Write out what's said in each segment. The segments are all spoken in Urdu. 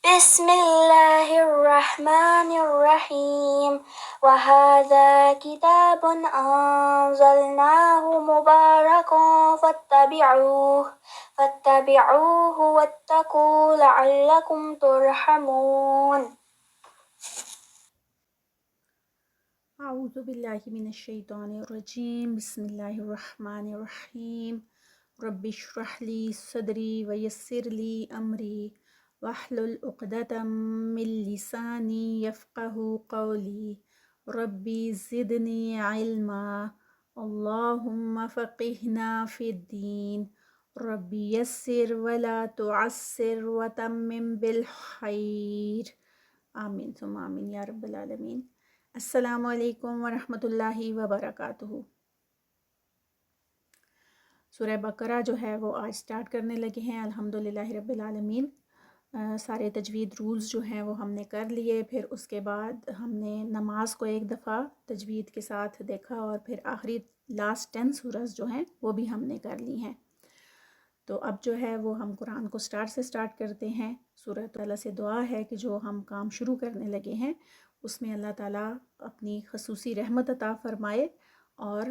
بسم الله الرحمن الرحيم وهذا كتاب أنزلناه مبارك فاتبعوه واتقوا لعلكم ترحمون. اعوذ باللہ من الشیطان الرجیم بسم اللہ الرحمن الرحیم رب اشرح لی صدری ویسر لی امری واحلل عقدۃ من لسانی یفقهوا قولی ربی زدنی علما اللہم فقہنا فی الدین ربی یسر ولا تعسر وتمم بالخیر آمین ثم آمین یا رب العالمین۔ السلام علیکم ورحمۃ اللہ وبرکاتہ۔ سورہ بقرہ جو ہے وہ آج سٹارٹ کرنے لگے ہیں الحمدللہ رب العالمین۔ سارے تجوید رولز جو ہیں وہ ہم نے کر لیے، پھر اس کے بعد ہم نے نماز کو ایک دفعہ تجوید کے ساتھ دیکھا، اور پھر آخری لاسٹ 10 سورز جو ہیں وہ بھی ہم نے کر لی ہیں۔ تو اب جو ہے وہ ہم قرآن کو سٹارٹ کرتے ہیں۔ سورۃ تعالیٰ سے دعا ہے کہ جو ہم کام شروع کرنے لگے ہیں اس میں اللہ تعالیٰ اپنی خصوصی رحمت عطا فرمائے اور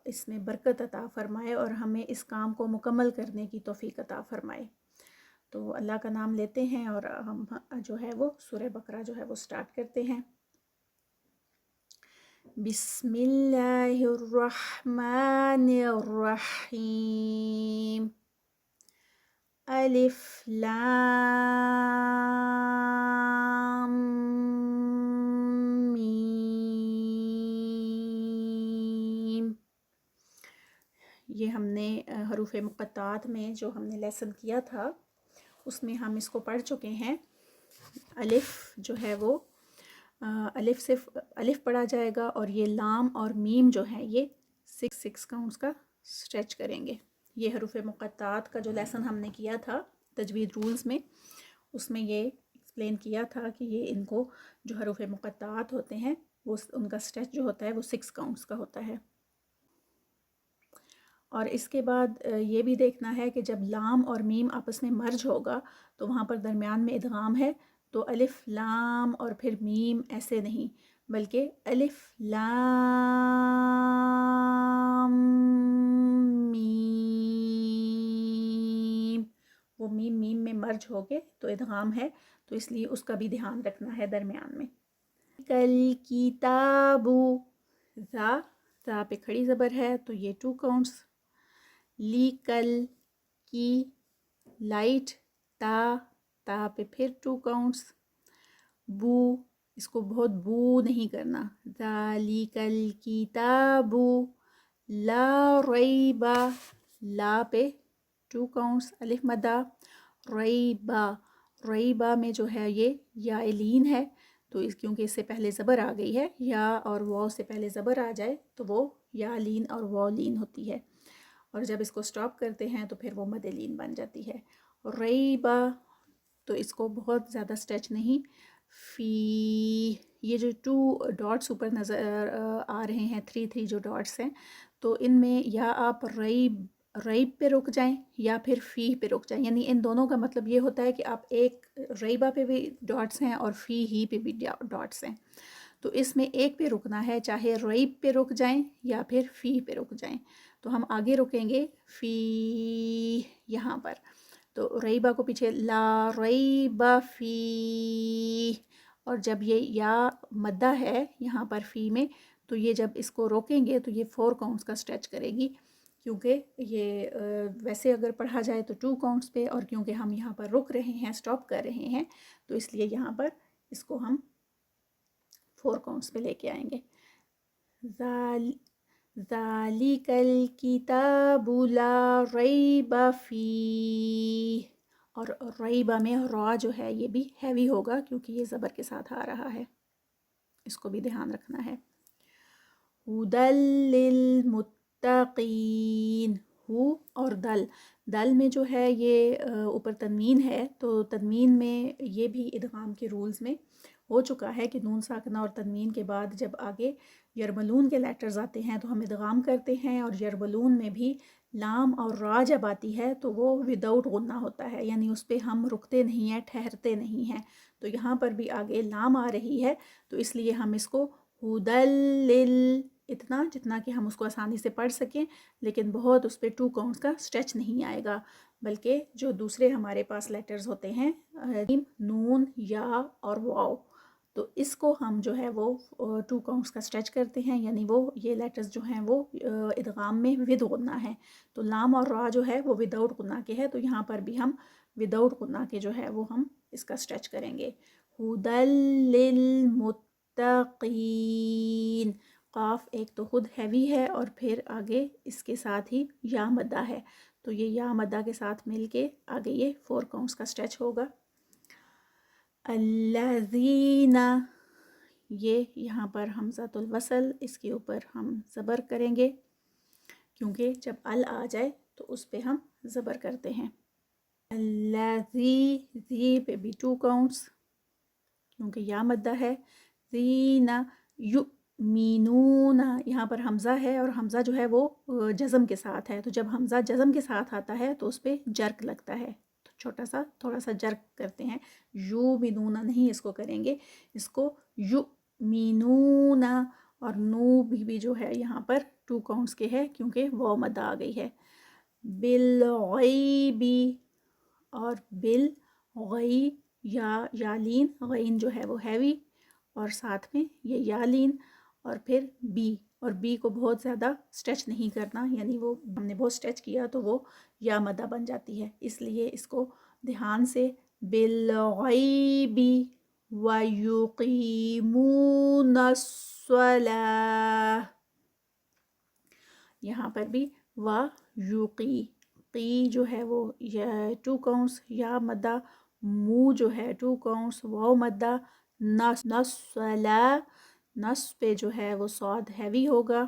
اس میں برکت عطا فرمائے، اور ہمیں اس کام کو مکمل کرنے کی توفیق عطا فرمائے۔ تو اللہ کا نام لیتے ہیں اور ہم جو ہے وہ سورہ بقرہ جو ہے وہ سٹارٹ کرتے ہیں۔ بسم اللہ الرحمن الرحیم۔ الف لام میم۔ یہ ہم نے حروف مقطعات میں جو ہم نے لیسن کیا تھا اس میں ہم اس کو پڑھ چکے ہیں۔ الف جو ہے وہ الف صرف الف پڑھا جائے گا، اور یہ لام اور میم جو ہیں یہ 6 کاؤنٹس کا اسٹریچ کریں گے۔ یہ حروف مقطعات کا جو لیسن ہم نے کیا تھا تجوید رولز میں، اس میں یہ ایکسپلین کیا تھا کہ یہ ان کو جو حروف مقطعات ہوتے ہیں وہ ان کا اسٹریچ جو ہوتا ہے وہ 6 کاؤنٹس کا ہوتا ہے۔ اور اس کے بعد یہ بھی دیکھنا ہے کہ جب لام اور میم آپس میں مرج ہوگا تو وہاں پر درمیان میں ادغام ہے، تو الف لام اور پھر میم ایسے نہیں، بلکہ الف لام میم، وہ میم میم میں مرج ہو کے تو ادغام ہے، تو اس لیے اس کا بھی دھیان رکھنا ہے درمیان میں۔ کل کتابو، زا پہ کھڑی زبر ہے تو یہ 2 کاؤنٹس۔ لی کل کی، لائٹ تا پہ پھر 2 کاؤنٹس۔ بو، اس کو بہت بو نہیں کرنا، ذالک الکتاب لا ریبا، لا پہ 2 کاؤنٹس، الف مدہ، ریبا میں جو ہے یہ یا لین ہے، تو اس کیونکہ اس سے پہلے زبر آ گئی ہے، یا اور واو سے پہلے زبر آ جائے تو وہ یا لین اور واو لین ہوتی ہے، اور جب اس کو سٹاپ کرتے ہیں تو پھر وہ مد لین بن جاتی ہے۔ ریبا، تو اس کو بہت زیادہ سٹریچ نہیں۔ فی، یہ جو 2 ڈاٹس اوپر نظر آ رہے ہیں، 3 جو ڈاٹس ہیں، تو ان میں یا آپ ریب پہ رک جائیں یا پھر فی پہ رک جائیں، یعنی ان دونوں کا مطلب یہ ہوتا ہے کہ آپ ایک ریبا پہ بھی ڈاٹس ہیں اور فی ہی پہ بھی ڈاٹس ہیں، تو اس میں ایک پہ رکنا ہے، چاہے ریب پہ رک جائیں یا پھر فی پہ رک جائیں۔ تو ہم آگے رکیں گے فی، یہاں پر تو ریبا کو پیچھے لا ریبا فی، اور جب یہ یا مدہ ہے یہاں پر فی میں، تو یہ جب اس کو روکیں گے تو یہ 4 کاؤنٹس کا سٹریچ کرے گی، کیونکہ یہ ویسے اگر پڑھا جائے تو 2 کاؤنٹس پہ، اور کیونکہ ہم یہاں پر رک رہے ہیں، سٹاپ کر رہے ہیں، تو اس لیے یہاں پر اس کو ہم 4 کاؤنٹس پہ لے کے آئیں گے۔ ذالک الکتاب لا ریب فیہ، اور ریبہ میں را جو ہے یہ بھی ہیوی ہوگا کیونکہ یہ زبر کے ساتھ آ رہا ہے، اس کو بھی دھیان رکھنا ہے۔ ہدی للمتقین، ہو اور دل میں جو ہے یہ اوپر تنوین ہے، تو تنوین میں یہ بھی ادغام کے رولز میں ہو چکا ہے کہ نون ساکنہ اور تنوین کے بعد جب آگے یرملون کے لیٹرز آتے ہیں تو ہم ادغام کرتے ہیں، اور یرملون میں بھی لام اور را جب آتی ہے تو وہ وداؤٹ غنہ ہوتا ہے، یعنی اس پہ ہم رکتے نہیں ہیں، ٹھہرتے نہیں ہیں. تو یہاں پر بھی آگے لام آ رہی ہے تو اس لیے ہم اس کو ہدل، اتنا جتنا کہ ہم اس کو آسانی سے پڑھ سکیں، لیکن بہت اس پہ 2 کاؤنٹس کا اسٹریچ نہیں آئے گا، بلکہ جو دوسرے ہمارے پاس لیٹرز ہوتے ہیں نون، یا اور واو، تو اس کو ہم جو ہے وہ 2 کاؤنٹس کا اسٹریچ کرتے ہیں، یعنی وہ یہ لیٹرز جو ہیں وہ ادغام میں ود غنہ ہیں. تو لام اور را جو ہے وہ وداؤٹ غنہ کے ہے، تو یہاں پر بھی ہم وداؤٹ غنہ کے جو ہے وہ ہم اس کا اسٹریچ کریں گے. ہدل للمتقین، قاف ایک تو خود ہیوی ہے اور پھر آگے اس کے ساتھ ہی یا مدہ ہے، تو یہ یا مدہ کے ساتھ مل کے آگے یہ 4 کاؤنٹس کا اسٹریچ ہوگا. الذین، یہ یہاں پر حمزۃ الوصل، اس کے اوپر ہم زبر کریں گے کیونکہ جب ال آ جائے تو اس پہ ہم زبر کرتے ہیں. الذی، زی پہ بھی 2 کاؤنٹس کیونکہ یا مدہ ہے. زینا یؤمنون، یہاں پر حمزہ ہے اور حمزہ جو ہے وہ جزم کے ساتھ ہے، تو جب حمزہ جزم کے ساتھ آتا ہے تو اس پہ جرک لگتا ہے، تو تھوڑا سا جرک کرتے ہیں. یؤمنون نہیں اس کو کریں گے، اس کو یؤمنون، اور نو بھی جو ہے یہاں پر 2 کاؤنٹس کے ہے کیونکہ واو مدہ آ گئی ہے. بالغیب، اور بالغی، یا لین، غین جو ہے وہ ہیوی اور ساتھ میں یہ یا لین، اور پھر بی، اور بی کو بہت زیادہ اسٹریچ نہیں کرنا، یعنی وہ ہم نے بہت اسٹریچ کیا تو وہ یا مدہ بن جاتی ہے، اس لیے اس کو دھیان سے بالغیب ویقیمون الصلاۃ، یہاں پر بھی و یوقی، قی جو ہے وہ 2 کاؤنٹس یا مدہ، مو جو ہے 2 کاؤنٹس واو مدہ، نصلا، نص پہ جو ہے وہ صاد ہیوی ہوگا،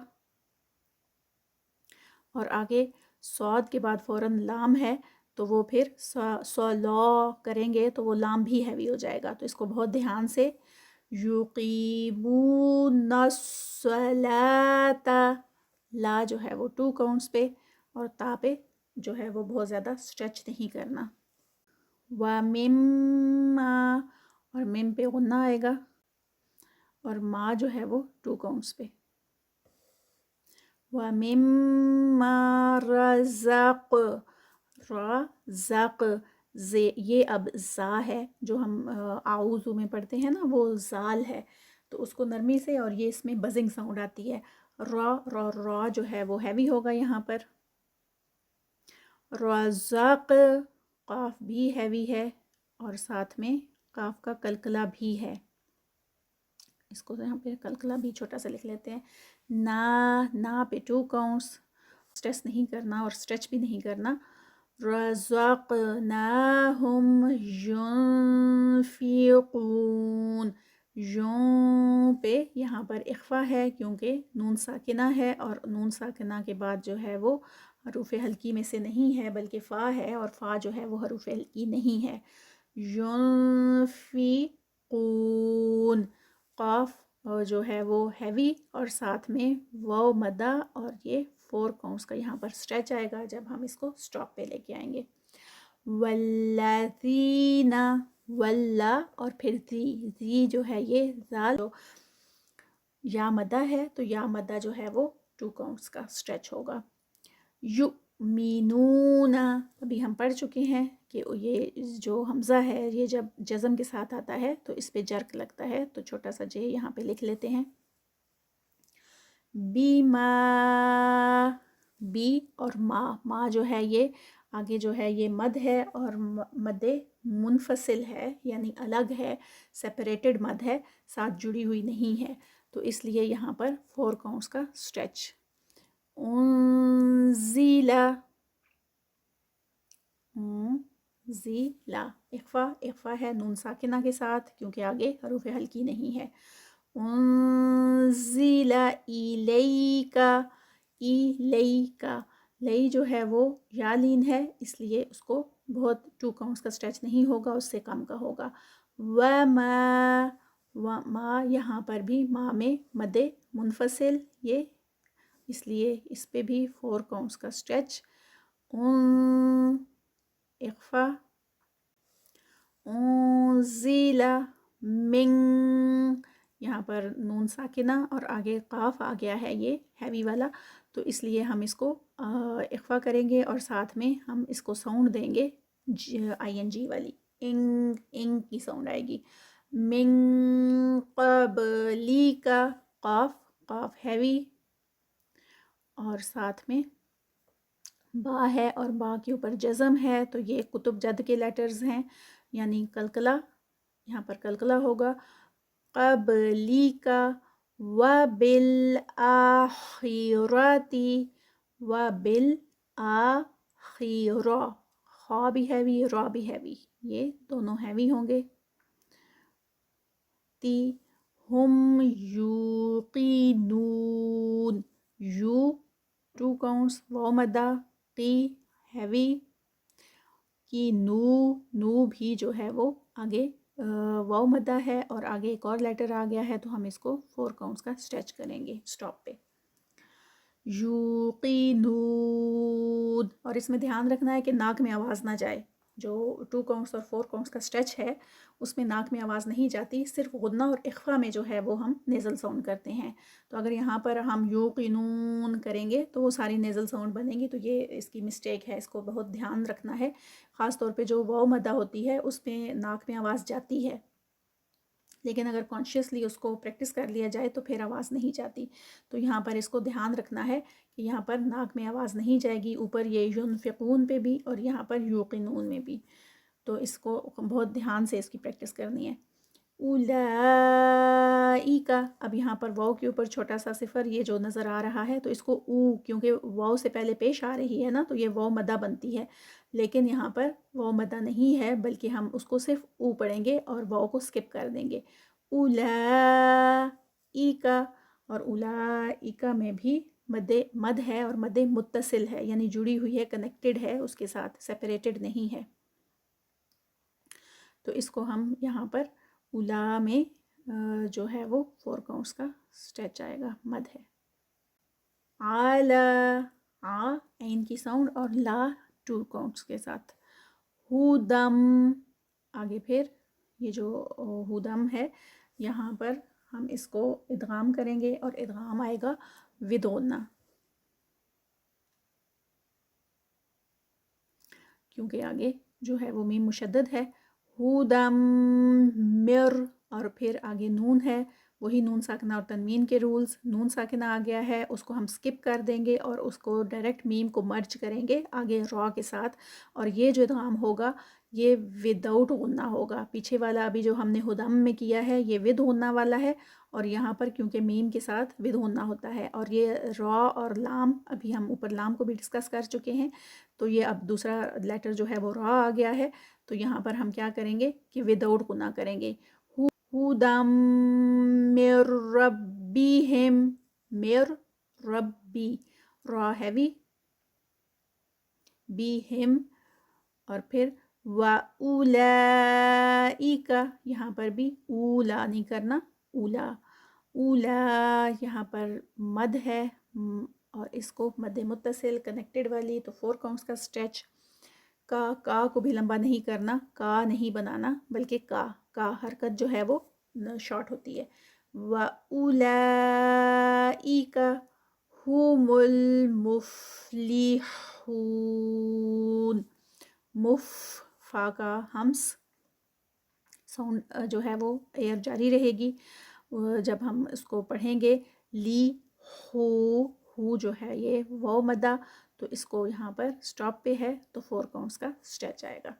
اور آگے صاد کے بعد فوراً لام ہے تو وہ پھر صلا کریں گے تو وہ لام بھی ہیوی ہو جائے گا، تو اس کو بہت دھیان سے یقیمون الصلاۃ، لا جو ہے وہ 2 کاؤنٹس پہ اور تا پہ جو ہے وہ بہت زیادہ اسٹریچ نہیں کرنا. وَمِمَّا، اور مم پہ غنہ آئے گا، اور ما جو ہے وہ 2 کاؤنٹس پہ. وَمِمَّا رَزَقْ، یہ اب زا ہے جو ہم اعوذ میں پڑھتے ہیں نا، وہ زال ہے، تو اس کو نرمی سے، اور یہ اس میں بزنگ ساؤنڈ آتی ہے. را جو ہے وہ ہیوی ہوگا یہاں پر. رزق، قاف بھی ہیوی ہے اور ساتھ میں قاف کا کلکلہ بھی ہے، اس کو یہاں پہ کلکلہ بھی چھوٹا سا لکھ لیتے ہیں. نا پہ 2 کاؤنٹس، اسٹریس نہیں کرنا اور اسٹریچ بھی نہیں کرنا. رزقناہم ینفقون، یوں پہ یہاں پر اخفا ہے کیونکہ نون ساکنہ ہے، اور نون ساکنہ کے بعد جو ہے وہ حروف حلقی میں سے نہیں ہے بلکہ فا ہے، اور فا جو ہے وہ حروف حلقی نہیں ہے. ینفقون، قاف جو ہے وہ ہیوی اور ساتھ میں واو مدہ، اور یہ 4 کاؤنٹس کا یہاں پر اسٹریچ آئے گا جب ہم اس کو اسٹاپ پہ لے کے آئیں گے. والذین، واللہ، اور پھر زی جو ہے یہ زال یا مدہ ہے، تو یا مدہ جو ہے وہ 2 کاؤنٹس کا اسٹریچ ہوگا. یؤمنون، ابھی ہم پڑھ چکے ہیں کہ یہ جو حمزہ ہے یہ جب جزم کے ساتھ آتا ہے تو اس پہ جرک لگتا ہے، تو چھوٹا سا جے یہاں پہ لکھ لیتے ہیں. بیما، بی اور ما جو ہے یہ آگے جو ہے یہ مد ہے اور مد منفصل ہے، یعنی الگ ہے، سیپریٹڈ مد ہے، ساتھ جڑی ہوئی نہیں ہے، تو اس لیے یہاں پر 4 کاؤنٹس کا اسٹریچ. انزیلا، زیلا، اخفا ہے نون ساکنہ کے ساتھ کیونکہ آگے حروف حلقی نہیں ہے. انزیلا الیکا، ایلیکا، لئی جو ہے وہ یا لین ہے اس لیے اس کو بہت 2 کاؤنٹس کا اسٹریچ نہیں ہوگا، اس سے کم کا ہوگا. ما یہاں پر بھی ما میں مد منفصل، یہ اس لیے اس پہ بھی 4 کاؤنٹس کا اسٹریچ. اخفا انزل من، یہاں پر نون ساکنہ اور آگے قاف آ گیا ہے یہ ہیوی والا، تو اس لیے ہم اس کو اخفا کریں گے اور ساتھ میں ہم اس کو ساؤنڈ دیں گے آئی این جی والی، انگ کی ساؤنڈ آئے گی. من قبلی کا قاف ہیوی اور ساتھ میں با ہے اور با کے اوپر جزم ہے، تو یہ کتب جد کے لیٹرز ہیں یعنی قلقلہ، یہاں پر قلقلہ ہوگا. قبلی کا وبالآخرتی، وبالآخرہ، خا بھی ہیوی را بھی ہیوی، یہ دونوں ہیوی ہوں گے. تی ہم یوقینون، یو 2 counts واو مدہ، قی ہیوی کی نو بھی جو ہے وہ آگے واو مدہ ہے اور آگے ایک اور لیٹر آ گیا ہے، تو ہم اس کو 4 counts کا اسٹریچ کریں گے اسٹاپ پہ. یوقینون، اور اس میں دھیان رکھنا ہے کہ ناک میں آواز نہ جائے، جو 2 counts اور 4 counts کا اسٹریچ ہے اس میں ناک میں آواز نہیں جاتی، صرف غنہ اور اخفا میں جو ہے وہ ہم نیزل ساؤنڈ کرتے ہیں. تو اگر یہاں پر ہم یوقینون کریں گے تو وہ ساری نیزل ساؤنڈ بنیں گی، تو یہ اس کی مسٹیک ہے، اس کو بہت دھیان رکھنا ہے. خاص طور پہ جو واو مدہ ہوتی ہے اس میں ناک میں آواز جاتی ہے، لیکن اگر کانشیسلی اس کو پریکٹس کر لیا جائے تو پھر آواز نہیں جاتی. تو یہاں پر اس کو دھیان رکھنا ہے کہ یہاں پر ناک میں آواز نہیں جائے گی، اوپر یہ ینفقون پہ بھی اور یہاں پر یوقنون میں بھی، تو اس کو بہت دھیان سے اس کی پریکٹس کرنی ہے. اولائکا، اب یہاں پر واو کے اوپر چھوٹا سا صفر یہ جو نظر آ رہا ہے، تو اس کو او، کیونکہ واو سے پہلے پیش آ رہی ہے نا، تو یہ واو مدہ بنتی ہے، لیکن یہاں پر واو مدہ نہیں ہے بلکہ ہم اس کو صرف او پڑھیں گے اور واو کو سکپ کر دیں گے. اولائکا، اور اولائکا میں بھی مد ہے اور مد متصل ہے، یعنی جڑی ہوئی ہے، کنیکٹڈ ہے اس کے ساتھ، سیپریٹڈ نہیں ہے. تو اس کو ہم یہاں پر اولا میں جو ہے وہ 4 counts کا اسٹریچ آئے گا، مد ہے. عین کی ساؤنڈ اور لا 2 counts کے ساتھ. ہودم، آگے پھر یہ جو ہودم ہے یہاں پر ہم اس کو ادغام کریں گے اور ادغام آئے گا ود غنہ، کیونکہ آگے جو ہے وہ میم مشدد ہے. ہودم مر، اور پھر آگے نون ہے، وہی نون ساکنہ اور تنوین کے رولز، نون ساکنہ آ گیا ہے اس کو ہم سکپ کر دیں گے اور اس کو ڈائریکٹ میم کو مرج کریں گے آگے را کے ساتھ، اور یہ جو ادغام ہوگا یہ وداؤٹ غنہ ہوگا. پیچھے والا ابھی جو ہم نے ہدم میں کیا ہے یہ ود غنہ والا ہے، اور یہاں پر کیونکہ میم کے ساتھ ود غنہ ہوتا ہے، اور یہ را اور لام، ابھی ہم اوپر لام کو بھی ڈسکس کر چکے ہیں، تو یہ اب دوسرا لیٹر جو ہے وہ را آ گیا ہے، تو یہاں پر ہم کیا کریں گے کہ وداؤٹ غنہ کریں گے. ہودم من ربیہم، مر ربی، را ہیوی، بیہم، اور پھر وَأُولَئِکَ، یہاں پر بھی اولا نہیں کرنا، اولا، اولا یہاں پر مد ہے اور اس کو مد متصل کنیکٹڈ والی، تو 4 counts کا اسٹریچ. کا کو بھی لمبا نہیں کرنا، کا نہیں بنانا بلکہ کا حرکت جو ہے وہ شارٹ ہوتی ہے. وَأُولَئِکَ هُمُ الْمُفْلِحُونَ، فا کا ہمس ساؤنڈ جو ہے وہ ایئر جاری رہے گی جب ہم اس کو پڑھیں گے. لی ہو جو ہے یہ واو مدہ، تو اس کو یہاں پر سٹاپ پہ ہے تو 4 counts کا اسٹریچ آئے گا.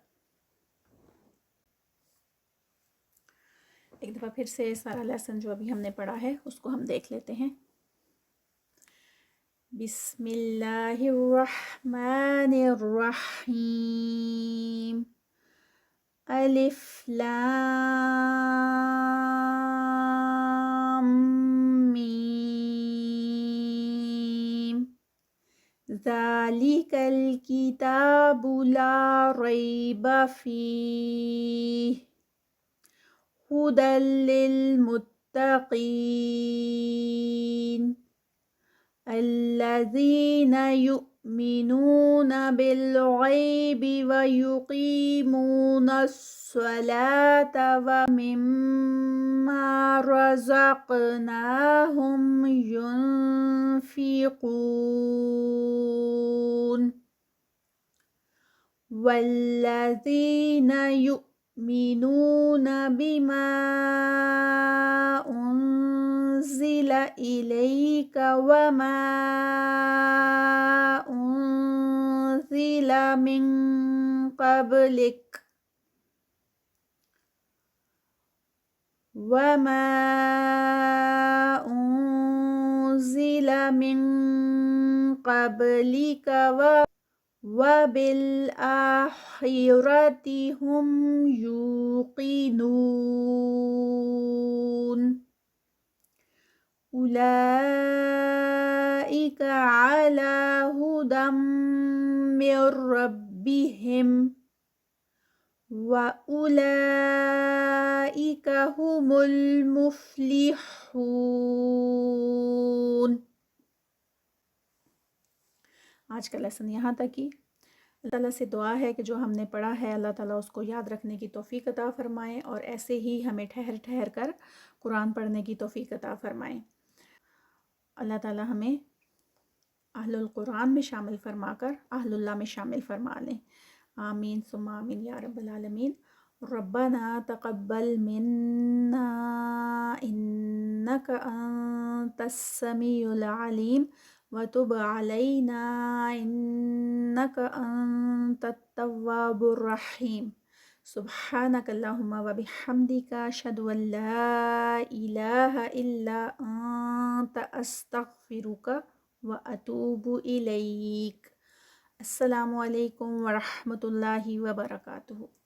ایک دفعہ پھر سے سارا لیسن جو ابھی ہم نے پڑھا ہے اس کو ہم دیکھ لیتے ہیں. بسم اللہ الرحمن الرحیم. الف لام میم. ذالک الکتاب لا ریب فیہ ہدی للمتقین الذین يؤمنون بالغيب ويقيمون الصلاة ومما رزقناهم ينفقون والذين يؤمنون بما أنزل إليك وما أنزل من قبلك وبالآخرة هم يوقنون أولئك على هدى من ربهم وأولئك هم المفلحون۔ آج کا لیسن یہاں تک ہی۔ اللہ تعالیٰ سے دعا ہے کہ جو ہم نے پڑھا ہے اللہ تعالیٰ اس کو یاد رکھنے کی توفیق عطا فرمائیں اور ایسے ہی ہمیں ٹھہر ٹھہر کر قرآن پڑھنے کی توفیق عطا فرمائیں۔ اللہ تعالیٰ ہمیں اہل القرآن میں شامل فرما کر اہل اللہ میں شامل فرما لیں۔ آمین ثم آمین یا رب العالمین۔ ربنا تقبل منا انک انت السمیع العلیم وتب علینا انک انت التواب الرحیم۔ سبحانک اللہم وبحمدک اشہد ان لا الہ الا انت استغفرک واتوب الیک۔ السلام علیکم ورحمۃ اللہ وبرکاتہ۔